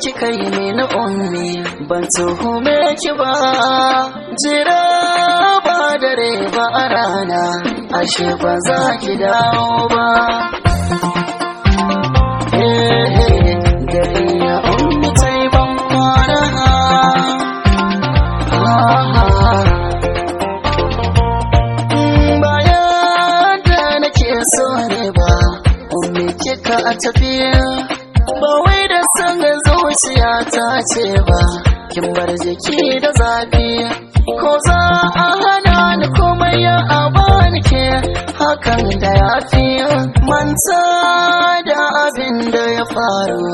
kika yi mini ummi ban tuhume ki ba, jira ba dare ba a rana ashe ba za ki dawo ba. Gari ya ummi ta yi ban kwana, bayan da nake so ne ba ummi kika a tafiya, ba wai da san zuciya ta ce ba, kin bar jiki da zafi ko za a hana ni komai ya abani ke hakan da ya fi manta da abin da ya faru,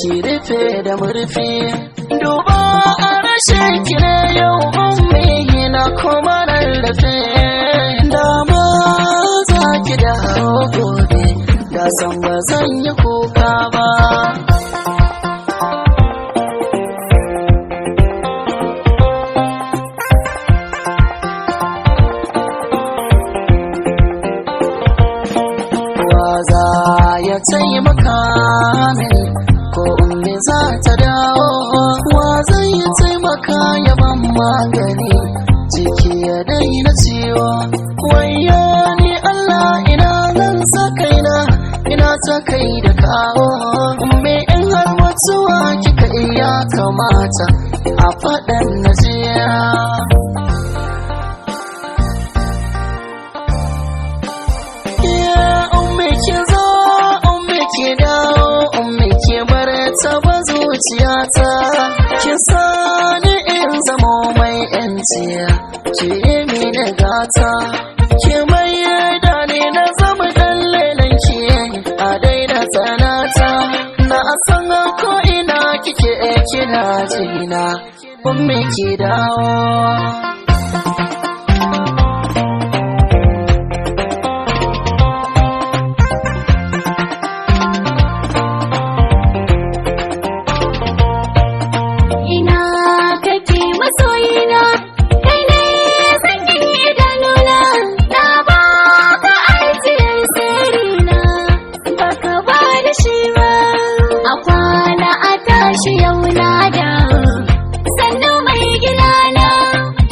ki rufe da murfi duba a rashin ki ne yau ummi na kuma rarrafe, da ma za ki dawo gobe da san ba zan yi kuka ba. Za ya taimaka min ko ummi za ta dawo, wa zai taimaka ya ban magani jiki ya daina ciwo, wayyo ni Allah ina zan sa kaina ina ta kai da kawo, ummi in har mutuwa kika iya kamata a faɗan najiya. Taba zuciyata ki sani in zamo mai yanci, ki yi mini gata ki mai da ni na zama dan lelanki a daina tsanata, na san ko ina kike kina jina ummi ki dawo. Shi yau na dawo sannu mai gidana,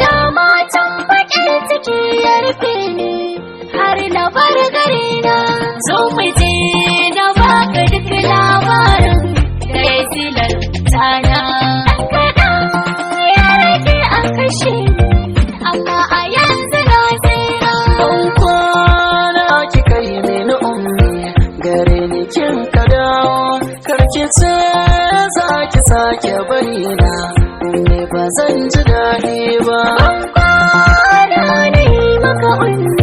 da matan baƙin ciki ya rufe ni har na bar gari na, zo mu je na baka duk labarin da ya silar tana. Kaɗan ya rage a kashe amma a yanzu na tsira. Ban kwana ki kai mini ummi gare ni kin ka dawo, karki ce za ki sake bari na ne ba zan ji daɗi ba. Ban kwana ne maka ummi